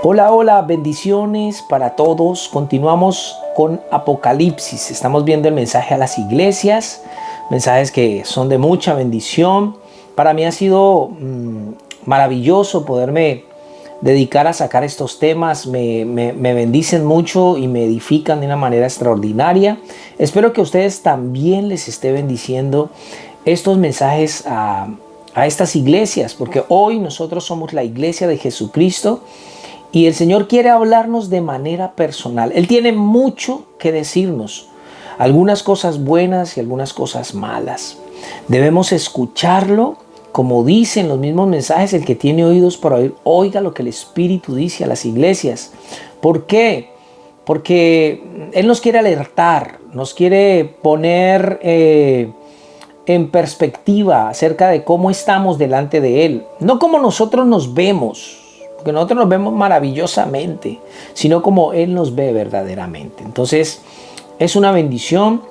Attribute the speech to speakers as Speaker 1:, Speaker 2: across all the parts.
Speaker 1: Hola, hola, bendiciones para todos. Continuamos con Apocalipsis. Estamos viendo el mensaje a las iglesias, mensajes que son de mucha bendición. Para mí ha sido maravilloso poderme dedicar a sacar estos temas. Me bendicen mucho y me edifican de una manera extraordinaria. Espero que a ustedes también les esté bendiciendo estos mensajes a estas iglesias, porque hoy nosotros somos la iglesia de Jesucristo. Y el Señor quiere hablarnos de manera personal. Él tiene mucho que decirnos. Algunas cosas buenas y algunas cosas malas. Debemos escucharlo. Como dicen los mismos mensajes, el que tiene oídos para oír, oiga lo que el Espíritu dice a las iglesias. ¿Por qué? Porque Él nos quiere alertar, nos quiere poner en perspectiva acerca de cómo estamos delante de Él. No como nosotros nos vemos, porque nosotros nos vemos maravillosamente, sino como Él nos ve verdaderamente. Entonces, es una bendición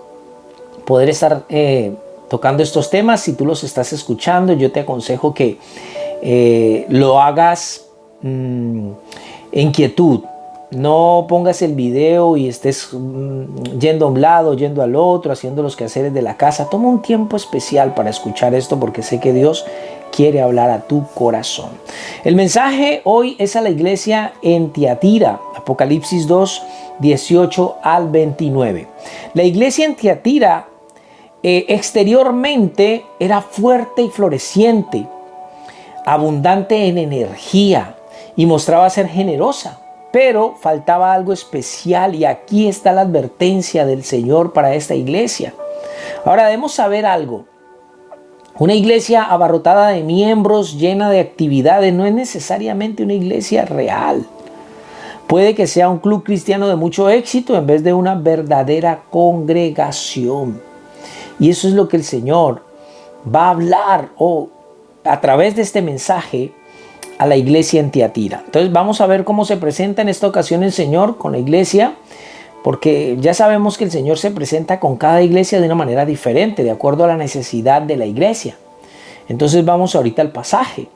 Speaker 1: poder estar tocando estos temas. Si tú los estás escuchando, yo te aconsejo que lo hagas en quietud. No pongas el video y estés yendo a un lado, yendo al otro, haciendo los quehaceres de la casa. Toma un tiempo especial para escuchar esto, porque sé que Dios quiere hablar a tu corazón. El mensaje hoy es a la iglesia en Tiatira, Apocalipsis 2, 18 al 29. La iglesia en Tiatira exteriormente era fuerte y floreciente, abundante en energía y mostraba ser generosa. Pero faltaba algo especial, y aquí está la advertencia del Señor para esta iglesia. Ahora debemos saber algo. Una iglesia abarrotada de miembros, llena de actividades, no es necesariamente una iglesia real. Puede que sea un club cristiano de mucho éxito en vez de una verdadera congregación. Y eso es lo que el Señor va a hablar a través de este mensaje a la iglesia en Tiatira. Entonces vamos a ver cómo se presenta en esta ocasión el Señor con la iglesia, porque ya sabemos que el Señor se presenta con cada iglesia de una manera diferente, de acuerdo a la necesidad de la iglesia. Entonces vamos ahorita al pasaje.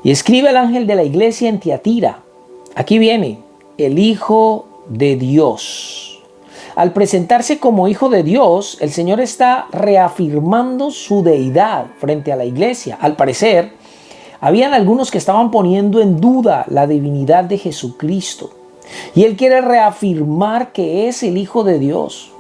Speaker 1: Y escribe el ángel de la iglesia en Tiatira. Aquí viene el Hijo de Dios. Al presentarse como Hijo de Dios, el Señor está reafirmando su deidad frente a la iglesia. Al parecer, habían algunos que estaban poniendo en duda la divinidad de Jesucristo. Y Él quiere reafirmar que es el Hijo de Dios.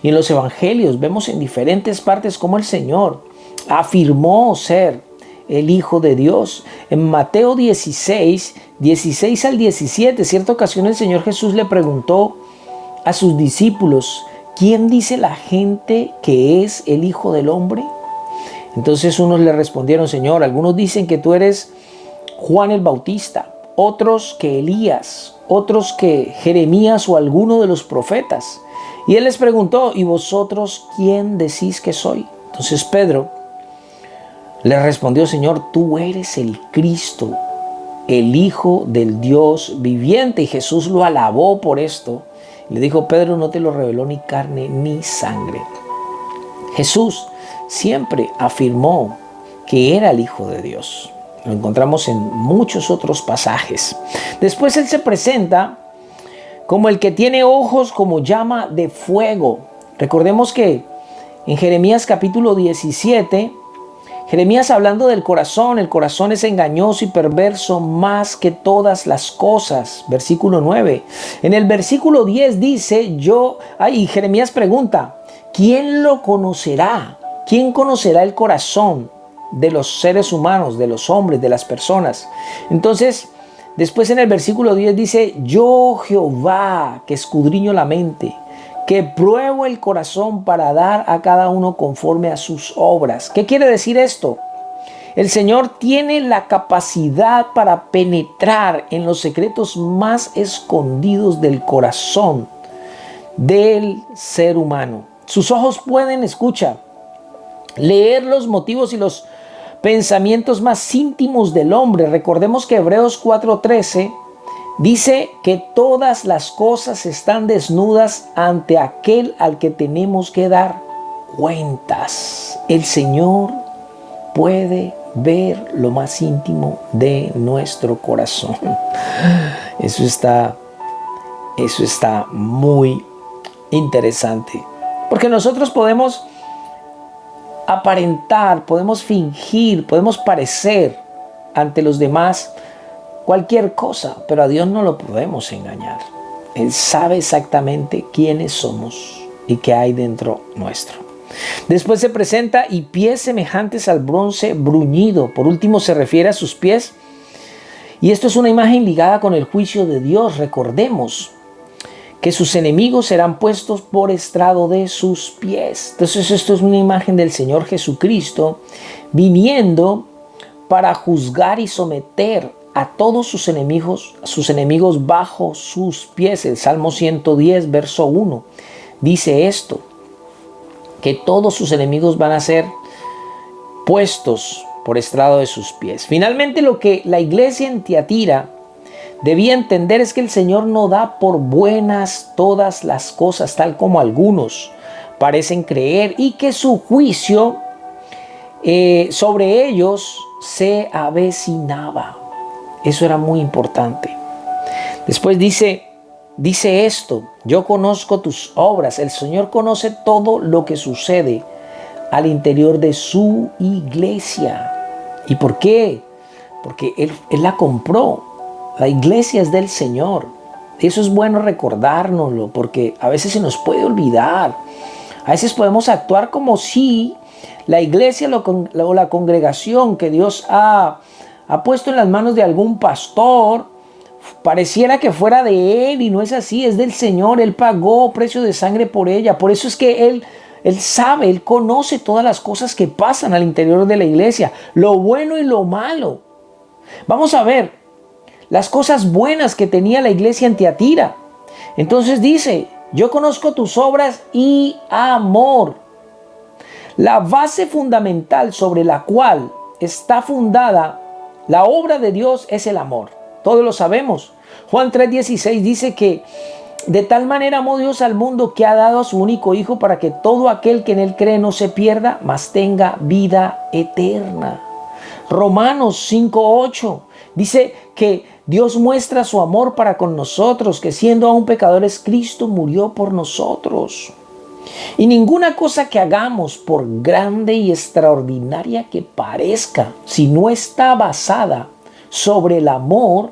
Speaker 1: Y en los evangelios vemos en diferentes partes cómo el Señor afirmó ser el Hijo de Dios. En Mateo 16, 16 al 17, cierta ocasión el Señor Jesús le preguntó a sus discípulos: ¿quién dice la gente que es el Hijo del Hombre? Entonces unos le respondieron: Señor, algunos dicen que tú eres Juan el Bautista, otros que Elías, otros que Jeremías o alguno de los profetas. Y Él les preguntó: ¿y vosotros quién decís que soy? Entonces Pedro le respondió: Señor, tú eres el Cristo, el Hijo del Dios viviente. Y Jesús lo alabó por esto. Le dijo: Pedro, no te lo reveló ni carne ni sangre. Jesús siempre afirmó que era el Hijo de Dios. Lo encontramos en muchos otros pasajes. Después Él se presenta como el que tiene ojos como llama de fuego. Recordemos que en Jeremías capítulo 17, Jeremías hablando del corazón, el corazón es engañoso y perverso más que todas las cosas. Versículo 9. En el versículo 10 dice, Jeremías pregunta: ¿quién lo conocerá? ¿Quién conocerá el corazón de los seres humanos, de los hombres, de las personas? Entonces, después en el versículo 10 dice: yo Jehová, que escudriño la mente, que pruebo el corazón para dar a cada uno conforme a sus obras. ¿Qué quiere decir esto? El Señor tiene la capacidad para penetrar en los secretos más escondidos del corazón del ser humano. Sus ojos pueden, leer los motivos y los pensamientos más íntimos del hombre. Recordemos que Hebreos 4:13 dice que todas las cosas están desnudas ante aquel al que tenemos que dar cuentas. El Señor puede ver lo más íntimo de nuestro corazón. Eso está muy interesante. Porque nosotros podemos aparentar, podemos fingir, podemos parecer ante los demás cualquier cosa, pero a Dios no lo podemos engañar. Él sabe exactamente quiénes somos y qué hay dentro nuestro. Después se presenta y pies semejantes al bronce bruñido. Por último se refiere a sus pies. Y esto es una imagen ligada con el juicio de Dios. Recordemos que sus enemigos serán puestos por estrado de sus pies. Entonces esto es una imagen del Señor Jesucristo viniendo para juzgar y someter a todos sus enemigos bajo sus pies. El Salmo 110, verso 1, dice esto, que todos sus enemigos van a ser puestos por estrado de sus pies. Finalmente, lo que la iglesia en Tiatira debía entender es que el Señor no da por buenas todas las cosas, tal como algunos parecen creer, y que su juicio sobre ellos se avecinaba. Eso era muy importante. Después dice esto: yo conozco tus obras. El Señor conoce todo lo que sucede al interior de su iglesia. ¿Y por qué? Porque Él la compró. La iglesia es del Señor. Eso es bueno recordárnoslo, porque a veces se nos puede olvidar. A veces podemos actuar como si la iglesia o la congregación que Dios ha puesto en las manos de algún pastor pareciera que fuera de Él, y no es así, es del Señor. Él pagó precio de sangre por ella. Por eso es que Él sabe, Él conoce todas las cosas que pasan al interior de la iglesia, lo bueno y lo malo. Vamos a ver las cosas buenas que tenía la iglesia en Tiatira. Entonces dice: yo conozco tus obras y amor. La base fundamental sobre la cual está fundada la obra de Dios es el amor. Todos lo sabemos. Juan 3:16 dice que de tal manera amó Dios al mundo que ha dado a su único Hijo para que todo aquel que en Él cree no se pierda, mas tenga vida eterna. Romanos 5:8 dice que Dios muestra su amor para con nosotros, que siendo aún pecadores, Cristo murió por nosotros. Y ninguna cosa que hagamos, por grande y extraordinaria que parezca, si no está basada sobre el amor,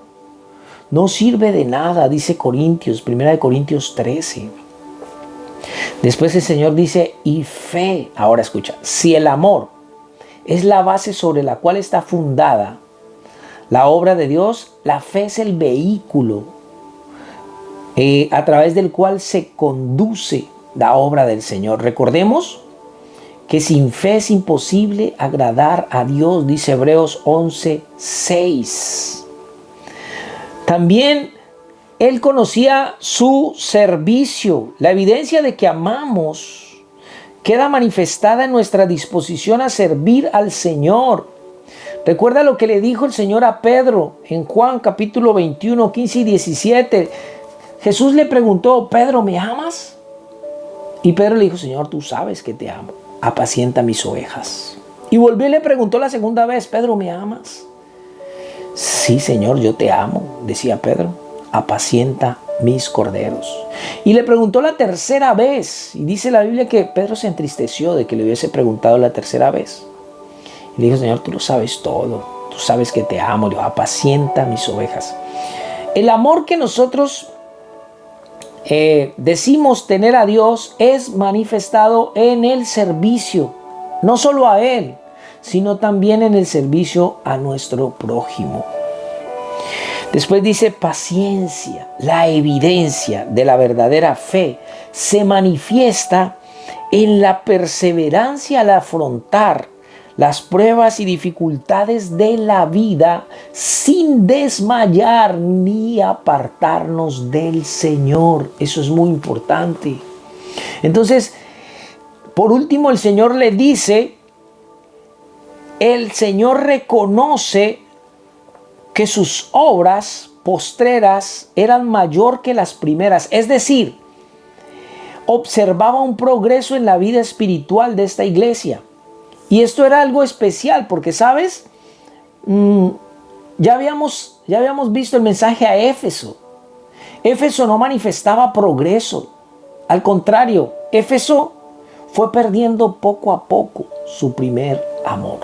Speaker 1: no sirve de nada, dice 1 Corintios 13. Después el Señor dice: y fe. Ahora escucha, si el amor es la base sobre la cual está fundada la obra de Dios, la fe es el vehículo a través del cual se conduce la obra del Señor. Recordemos que sin fe es imposible agradar a Dios, dice Hebreos 11:6. También Él conocía su servicio. La evidencia de que amamos queda manifestada en nuestra disposición a servir al Señor. Recuerda lo que le dijo el Señor a Pedro en Juan capítulo 21, 15 y 17. Jesús le preguntó: Pedro, ¿me amas? Y Pedro le dijo: Señor, tú sabes que te amo. Apacienta mis ovejas. Y volvió y le preguntó la segunda vez: Pedro, ¿me amas? Sí, Señor, yo te amo, decía Pedro. Apacienta mis corderos. Y le preguntó la tercera vez. Y dice la Biblia que Pedro se entristeció de que le hubiese preguntado la tercera vez. Y le dijo: Señor, tú lo sabes todo. Tú sabes que te amo. Le dijo: apacienta mis ovejas. El amor que nosotros decimos tener a Dios es manifestado en el servicio. No solo a Él, sino también en el servicio a nuestro prójimo. Después dice: paciencia. La evidencia de la verdadera fe se manifiesta en la perseverancia al afrontar las pruebas y dificultades de la vida sin desmayar ni apartarnos del Señor. Eso es muy importante. Entonces, por último, el Señor le dice, el Señor reconoce que sus obras postreras eran mayor que las primeras. Es decir, observaba un progreso en la vida espiritual de esta iglesia. Y esto era algo especial porque, ¿sabes? Ya habíamos visto el mensaje a Éfeso. Éfeso no manifestaba progreso. Al contrario, Éfeso fue perdiendo poco a poco su primer amor.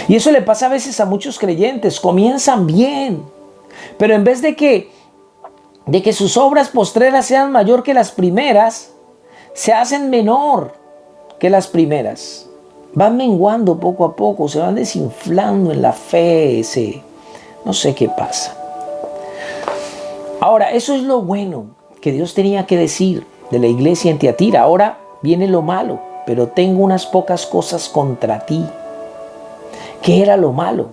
Speaker 1: Y eso le pasa a veces a muchos creyentes. Comienzan bien, pero en vez de que sus obras postreras sean mayor que las primeras, se hacen menor que las primeras. Van menguando poco a poco, se van desinflando en la fe, no sé qué pasa. Ahora, eso es lo bueno que Dios tenía que decir de la iglesia en Tiatira. Ahora viene lo malo, pero tengo unas pocas cosas contra ti. ¿Qué era lo malo?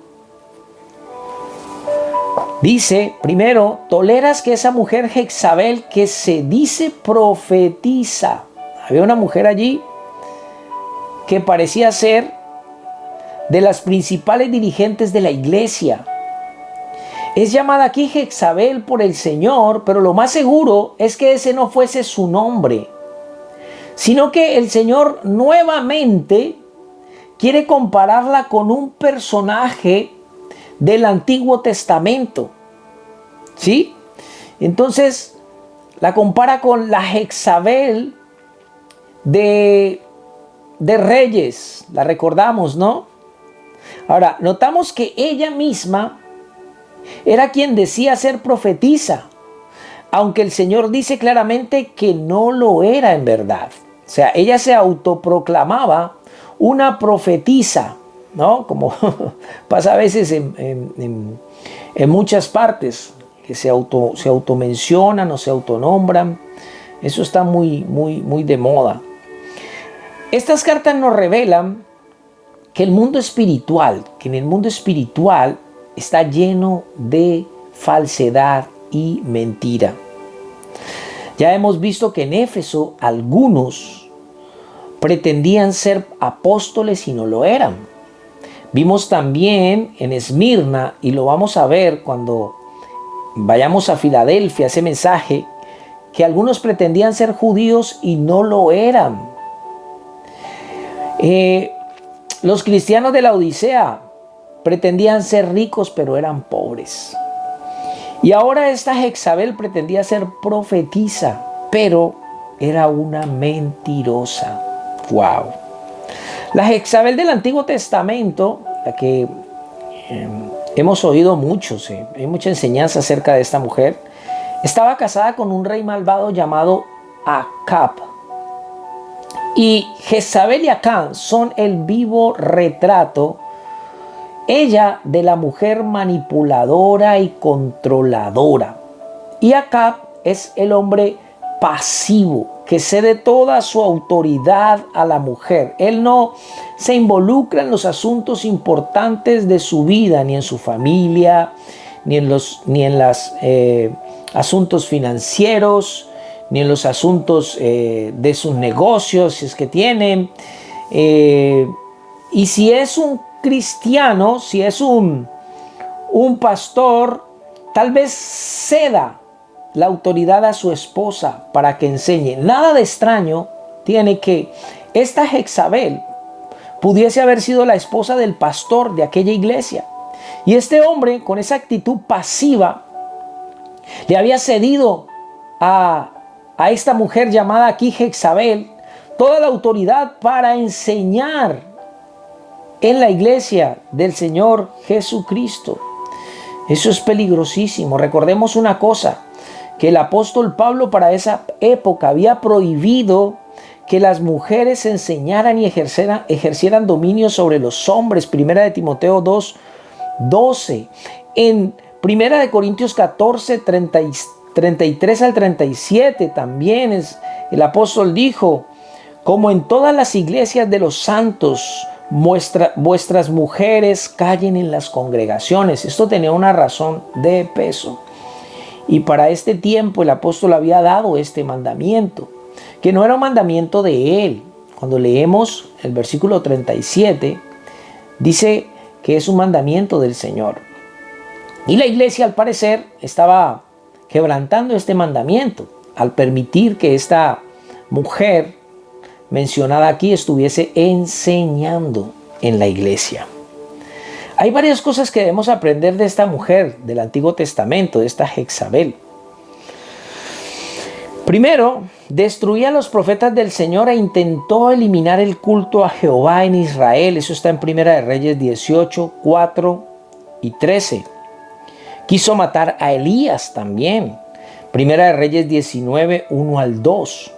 Speaker 1: Dice, primero, toleras que esa mujer Jezabel, que se dice profetiza. Había una mujer allí que parecía ser de las principales dirigentes de la iglesia. Es llamada aquí Jezabel por el Señor, pero lo más seguro es que ese no fuese su nombre, sino que el Señor nuevamente quiere compararla con un personaje del Antiguo Testamento. ¿Sí? Entonces la compara con la Jezabel de Reyes. La recordamos, ¿no? Ahora, notamos que ella misma era quien decía ser profetisa, aunque el Señor dice claramente que no lo era en verdad. O sea, ella se autoproclamaba una profetisa, ¿no? Como pasa a veces en muchas partes, que se automencionan o se autonombran. Eso está muy de moda. Estas cartas nos revelan que en el mundo espiritual está lleno de falsedad y mentira. Ya hemos visto que en Éfeso algunos pretendían ser apóstoles y no lo eran. Vimos también en Esmirna, y lo vamos a ver cuando vayamos a Filadelfia, ese mensaje, que algunos pretendían ser judíos y no lo eran. Los cristianos de la Odisea pretendían ser ricos, pero eran pobres. Y ahora esta Jezabel pretendía ser profetisa, pero era una mentirosa. ¡Wow! La Jezabel del Antiguo Testamento, la que hemos oído mucho, hay mucha enseñanza acerca de esta mujer, estaba casada con un rey malvado llamado Acab. Y Jezabel y Acab son el vivo retrato, ella de la mujer manipuladora y controladora. Y Acab es el hombre pasivo, que cede toda su autoridad a la mujer. Él no se involucra en los asuntos importantes de su vida, ni en su familia, ni en los asuntos financieros, ni en los asuntos de sus negocios, si es que tienen. Y si es un cristiano, si es un pastor, tal vez ceda la autoridad a su esposa para que enseñe. Nada de extraño tiene que esta Jezabel pudiese haber sido la esposa del pastor de aquella iglesia. Y este hombre, con esa actitud pasiva, le había cedido a esta mujer llamada aquí Jezabel toda la autoridad para enseñar en la iglesia del Señor Jesucristo. Eso es peligrosísimo. Recordemos una cosa, que el apóstol Pablo para esa época había prohibido que las mujeres enseñaran y ejercieran dominio sobre los hombres. Primera de Timoteo 2:12. En Primera de Corintios 14, 33 al 37 también el apóstol dijo, como en todas las iglesias de los santos, vuestras mujeres callen en las congregaciones. Esto tenía una razón de peso. Y para este tiempo el apóstol había dado este mandamiento, que no era un mandamiento de él. Cuando leemos el versículo 37, dice que es un mandamiento del Señor. Y la iglesia, al parecer, estaba quebrantando este mandamiento al permitir que esta mujer mencionada aquí estuviese enseñando en la iglesia. hay varias cosas que debemos aprender de esta mujer del Antiguo Testamento, de esta Jezabel. Primero, destruía a los profetas del Señor e intentó eliminar el culto a Jehová en Israel. Eso está en Primera de Reyes 18, 4 y 13. Quiso matar a Elías también. Primera de Reyes 19, 1 al 2.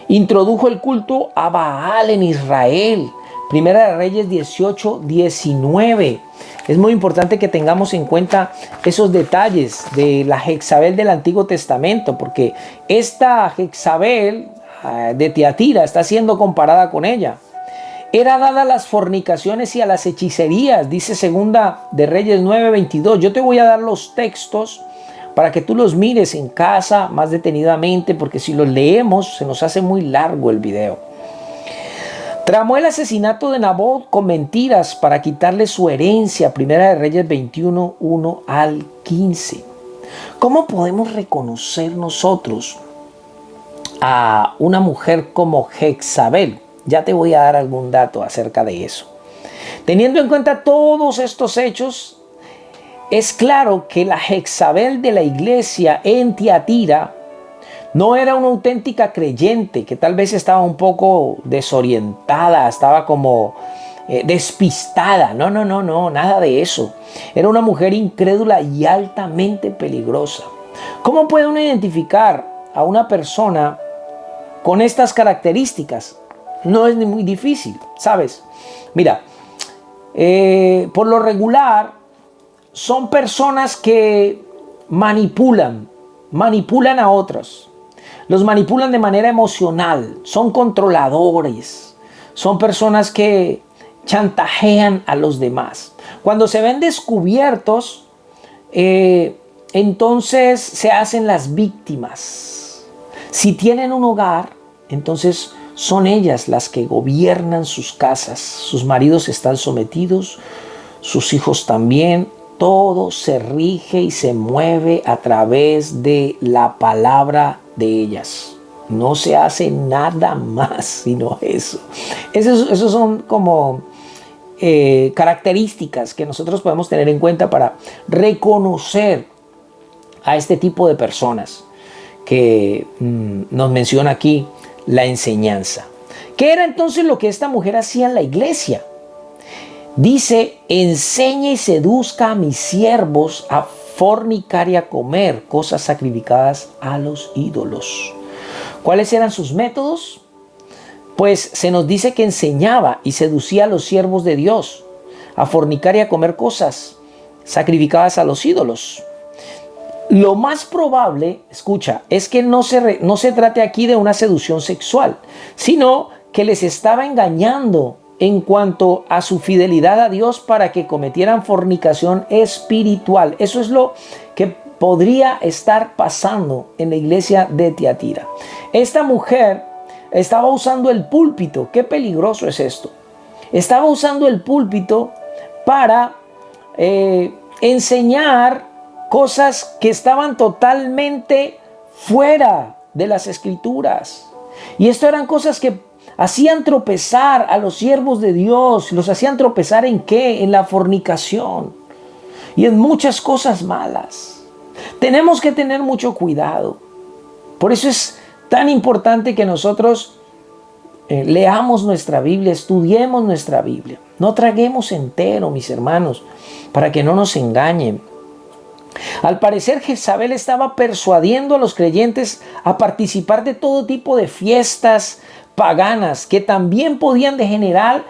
Speaker 1: Introdujo el culto a Baal en Israel. Primera de Reyes 18, 19. Es muy importante que tengamos en cuenta esos detalles de la Jezabel del Antiguo Testamento, porque esta Jezabel de Tiatira está siendo comparada con ella. Era dada a las fornicaciones y a las hechicerías, dice Segunda de Reyes 9, 22. Yo te voy a dar los textos para que tú los mires en casa más detenidamente, porque si los leemos se nos hace muy largo el video. Tramó el asesinato de Nabot con mentiras para quitarle su herencia. Primera de Reyes 21, 1 al 15. ¿Cómo podemos reconocer nosotros a una mujer como Jezabel? Ya te voy a dar algún dato acerca de eso. Teniendo en cuenta todos estos hechos, es claro que la Jezabel de la iglesia en Tiatira no era una auténtica creyente, que tal vez estaba un poco desorientada, estaba como despistada. No, nada de eso. Era una mujer incrédula y altamente peligrosa. ¿Cómo puede uno identificar a una persona con estas características? No es muy difícil, ¿sabes? Mira, por lo regular son personas que manipulan a otros. Los manipulan de manera emocional, son controladores, son personas que chantajean a los demás. Cuando se ven descubiertos, entonces se hacen las víctimas. Si tienen un hogar, entonces son ellas las que gobiernan sus casas. Sus maridos están sometidos, sus hijos también. Todo se rige y se mueve a través de la palabra de ellas. No se hace nada más sino eso. Esos son como características que nosotros podemos tener en cuenta para reconocer a este tipo de personas que nos menciona aquí la enseñanza. ¿Qué era entonces lo que esta mujer hacía en la iglesia? Dice: enseña y seduzca a mis siervos a fornicar y a comer cosas sacrificadas a los ídolos. ¿Cuáles eran sus métodos? Pues se nos dice que enseñaba y seducía a los siervos de Dios a fornicar y a comer cosas sacrificadas a los ídolos. Lo más probable, escucha, es que no se trate aquí de una seducción sexual, sino que les estaba engañando en cuanto a su fidelidad a Dios para que cometieran fornicación espiritual. Eso es lo que podría estar pasando en la iglesia de Tiatira. Esta mujer estaba usando el púlpito. Qué peligroso es esto. Estaba usando el púlpito para enseñar cosas que estaban totalmente fuera de las escrituras. Y esto eran cosas que hacían tropezar a los siervos de Dios. ¿Los hacían tropezar en qué? En la fornicación y en muchas cosas malas. Tenemos que tener mucho cuidado. Por eso es tan importante que nosotros leamos nuestra Biblia, estudiemos nuestra Biblia. No traguemos entero, mis hermanos, para que no nos engañen. Al parecer, Jezabel estaba persuadiendo a los creyentes a participar de todo tipo de fiestas paganas que también podían degenerar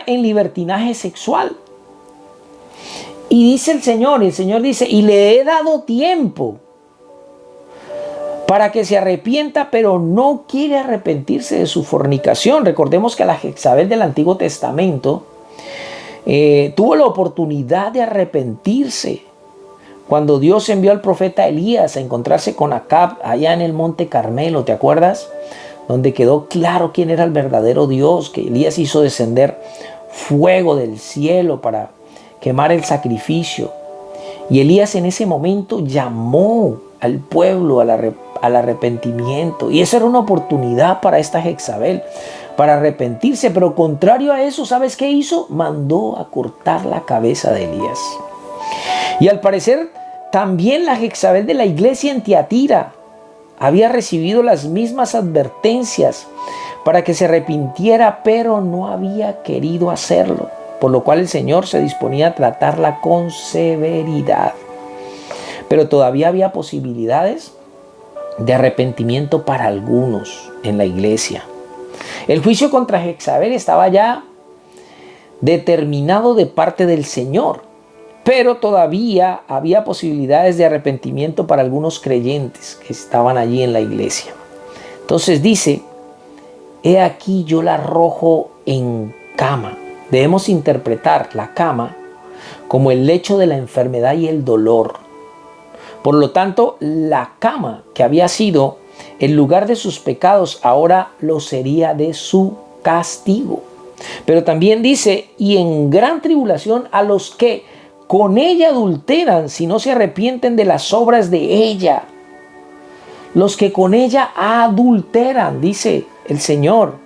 Speaker 1: en libertinaje sexual. Y dice el Señor dice: y le he dado tiempo para que se arrepienta, pero no quiere arrepentirse de su fornicación. Recordemos que la Jezabel del Antiguo Testamento tuvo la oportunidad de arrepentirse cuando Dios envió al profeta Elías a encontrarse con Acab allá en el monte Carmelo, ¿te acuerdas? Donde quedó claro quién era el verdadero Dios, que Elías hizo descender fuego del cielo para quemar el sacrificio. Y Elías en ese momento llamó al pueblo al arrepentimiento. Y esa era una oportunidad para esta Jezabel, para arrepentirse, pero contrario a eso, ¿sabes qué hizo? Mandó a cortar la cabeza de Elías. Y al parecer también la Jezabel de la iglesia en Tiatira había recibido las mismas advertencias para que se arrepintiera, pero no había querido hacerlo, por lo cual el Señor se disponía a tratarla con severidad. Pero todavía había posibilidades de arrepentimiento para algunos en la iglesia. El juicio contra Jezabel estaba ya determinado de parte del Señor, pero todavía había posibilidades de arrepentimiento para algunos creyentes que estaban allí en la iglesia. Entonces dice: he aquí yo la arrojo en cama. Debemos interpretar la cama como el lecho de la enfermedad y el dolor. Por lo tanto, la cama que había sido el lugar de sus pecados, ahora lo sería de su castigo. Pero también dice: y en gran tribulación a los que con ella adulteran, si no se arrepienten de las obras de ella. Los que con ella adulteran, dice el Señor.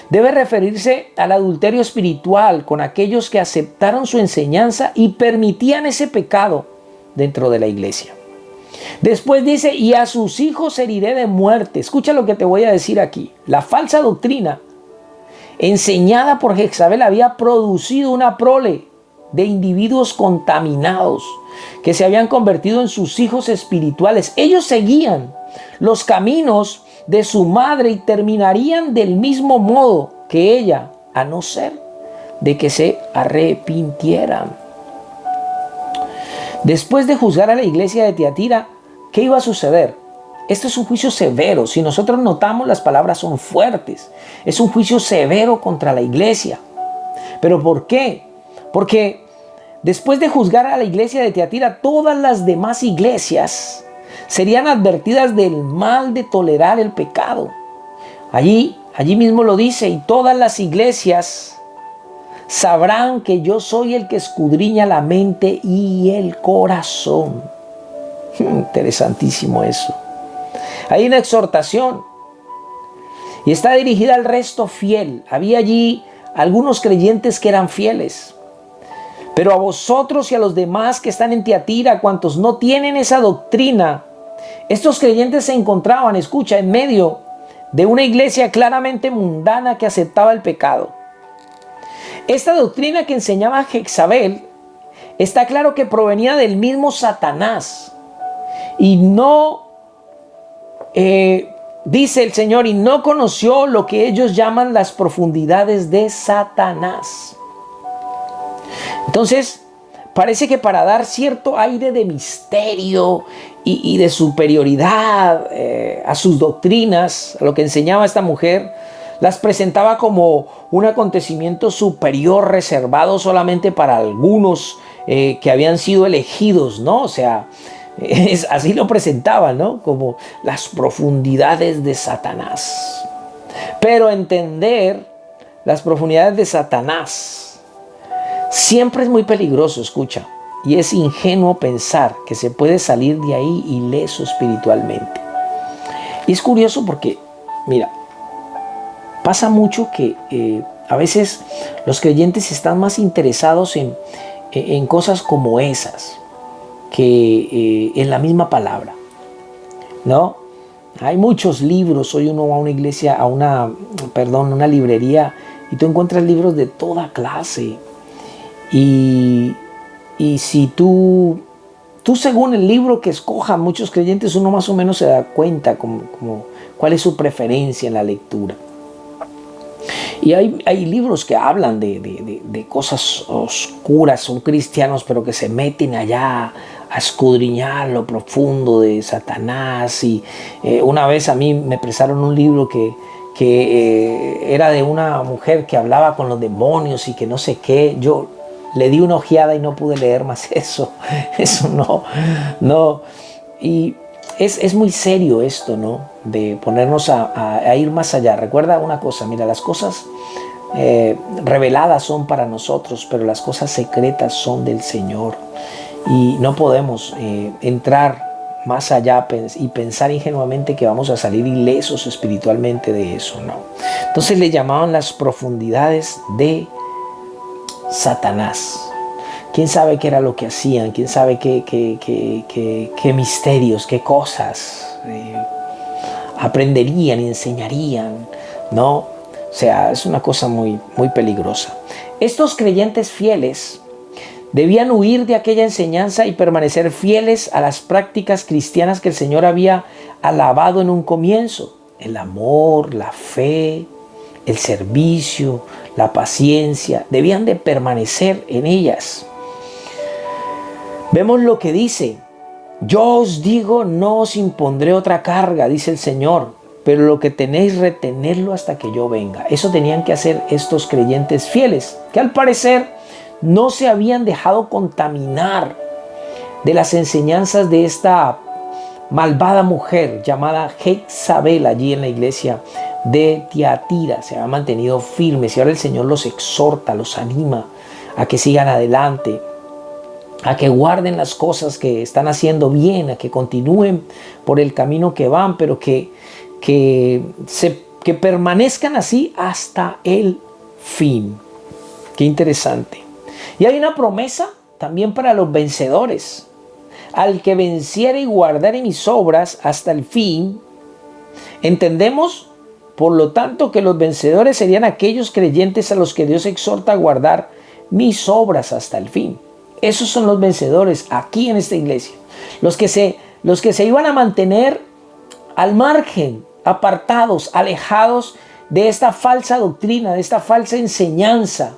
Speaker 1: Debe referirse al adulterio espiritual con aquellos que aceptaron su enseñanza y permitían ese pecado dentro de la iglesia. Después dice: y a sus hijos heriré de muerte. Escucha lo que te voy a decir aquí. La falsa doctrina enseñada por Jezabel había producido una prole de individuos contaminados que se habían convertido en sus hijos espirituales. Ellos seguían los caminos de su madre y terminarían del mismo modo que ella, a no ser de que se arrepintieran. Después de juzgar a la iglesia de Tiatira, ¿qué iba a suceder? Esto es un juicio severo. Si nosotros notamos, las palabras son fuertes. Es un juicio severo contra la iglesia. ¿Pero por qué? Porque después de juzgar a la iglesia de Tiatira, todas las demás iglesias serían advertidas del mal de tolerar el pecado. Allí mismo lo dice: y todas las iglesias sabrán que yo soy el que escudriña la mente y el corazón. Interesantísimo eso. Hay una exhortación y está dirigida al resto fiel. Había allí algunos creyentes que eran fieles. Pero a vosotros y a los demás que están en Tiatira, cuantos no tienen esa doctrina, estos creyentes se encontraban, escucha, en medio de una iglesia claramente mundana que aceptaba el pecado. Esta doctrina que enseñaba Jezabel, está claro que provenía del mismo Satanás. Y no, dice el Señor, y no conoció lo que ellos llaman las profundidades de Satanás. Entonces, parece que para dar cierto aire de misterio y de superioridad a sus doctrinas, a lo que enseñaba esta mujer, las presentaba como un acontecimiento superior reservado solamente para algunos que habían sido elegidos, ¿no? O sea, así lo presentaban, ¿no? Como las profundidades de Satanás. Pero entender las profundidades de Satanás siempre es muy peligroso, escucha. Y es ingenuo pensar que se puede salir de ahí ileso espiritualmente. Y es curioso porque, mira, pasa mucho que a veces los creyentes están más interesados en cosas como esas que en la misma palabra, ¿no? Hay muchos libros. Hoy uno va a una iglesia, a una librería, y tú encuentras libros de toda clase. Y si tú según el libro que escojan muchos creyentes, uno más o menos se da cuenta como cuál es su preferencia en la lectura. Y hay libros que hablan de cosas oscuras, son cristianos, pero que se meten allá a escudriñar lo profundo de Satanás. Y una vez a mí me prestaron un libro que era de una mujer que hablaba con los demonios y que no sé qué. Yo le di una ojeada y no pude leer más eso. Eso no. Y es muy serio esto, ¿no? De ponernos a ir más allá. Recuerda una cosa, mira, las cosas reveladas son para nosotros, pero las cosas secretas son del Señor. Y no podemos entrar más allá y pensar ingenuamente que vamos a salir ilesos espiritualmente de eso, no. Entonces le llamaban las profundidades de Satanás. ¿Quién sabe qué era lo que hacían? ¿Quién sabe qué misterios, qué cosas aprenderían y enseñarían? ¿No? O sea, es una cosa muy, muy peligrosa. Estos creyentes fieles debían huir de aquella enseñanza y permanecer fieles a las prácticas cristianas que el Señor había alabado en un comienzo. El amor, la fe, el servicio, la paciencia. Debían de permanecer en ellas. Vemos lo que dice: yo os digo, no os impondré otra carga, dice el Señor, pero lo que tenéis, retenerlo hasta que yo venga. Eso tenían que hacer estos creyentes fieles, que al parecer no se habían dejado contaminar de las enseñanzas de esta malvada mujer llamada Jezabel allí en la iglesia de Tiatira. Se habían mantenido firmes y ahora el Señor los exhorta, los anima a que sigan adelante, a que guarden las cosas que están haciendo bien, a que continúen por el camino que van, pero que permanezcan así hasta el fin. Qué interesante. Y hay una promesa también para los vencedores. Al que venciere y guardare mis obras hasta el fin. Entendemos, por lo tanto, que los vencedores serían aquellos creyentes a los que Dios exhorta a guardar mis obras hasta el fin. Esos son los vencedores aquí en esta iglesia. Los que se iban a mantener al margen, apartados, alejados de esta falsa doctrina, de esta falsa enseñanza.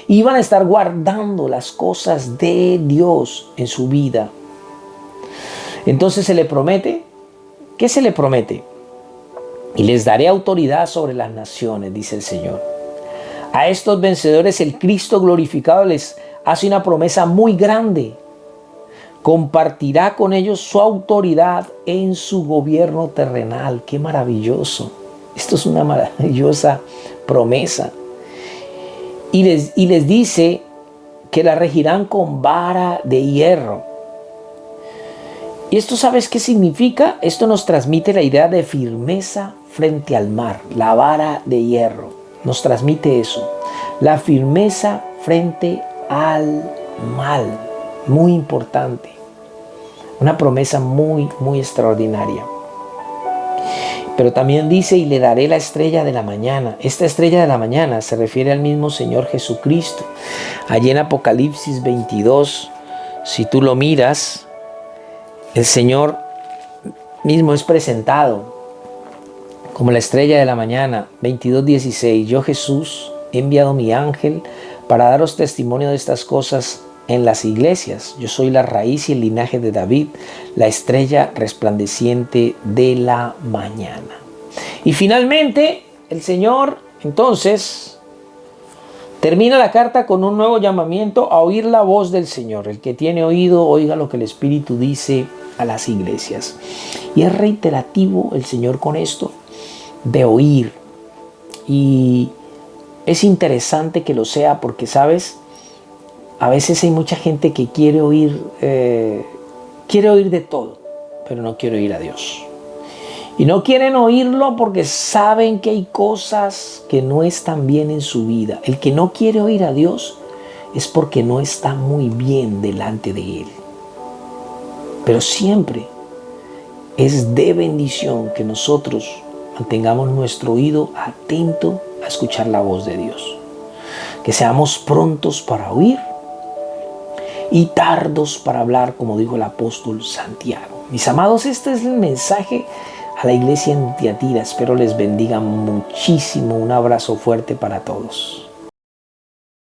Speaker 1: Iban a estar guardando las cosas de Dios en su vida. Entonces se le promete. ¿Qué se le promete? Y les daré autoridad sobre las naciones, dice el Señor. A estos vencedores el Cristo glorificado les hace una promesa muy grande. Compartirá con ellos su autoridad en su gobierno terrenal. ¡Qué maravilloso! Esto es una maravillosa promesa. Y les dice que la regirán con vara de hierro. ¿Y esto sabes qué significa? Esto nos transmite la idea de firmeza frente al mar. La vara de hierro nos transmite eso. La firmeza frente al mal. Muy importante. Una promesa muy, muy extraordinaria. Pero también dice: y le daré la estrella de la mañana. Esta estrella de la mañana se refiere al mismo Señor Jesucristo. Allí en Apocalipsis 22, si tú lo miras, el Señor mismo es presentado como la estrella de la mañana. 22:16. Yo, Jesús, he enviado mi ángel para daros testimonio de estas cosas en las iglesias. Yo soy la raíz y el linaje de David, la estrella resplandeciente de la mañana. Y finalmente el Señor entonces termina la carta con un nuevo llamamiento a oír la voz del Señor. El que tiene oído, oiga lo que el Espíritu dice a las iglesias. Y es reiterativo el Señor con esto de oír. Y es interesante que lo sea porque, ¿sabes? A veces hay mucha gente que quiere oír de todo, pero no quiere oír a Dios. Y no quieren oírlo porque saben que hay cosas que no están bien en su vida. El que no quiere oír a Dios es porque no está muy bien delante de Él. Pero siempre es de bendición que nosotros mantengamos nuestro oído atento a escuchar la voz de Dios. Que seamos prontos para oír y tardos para hablar, como dijo el apóstol Santiago. Mis amados, este es el mensaje a la iglesia en Tiatira. Espero les bendiga muchísimo. Un abrazo fuerte para todos.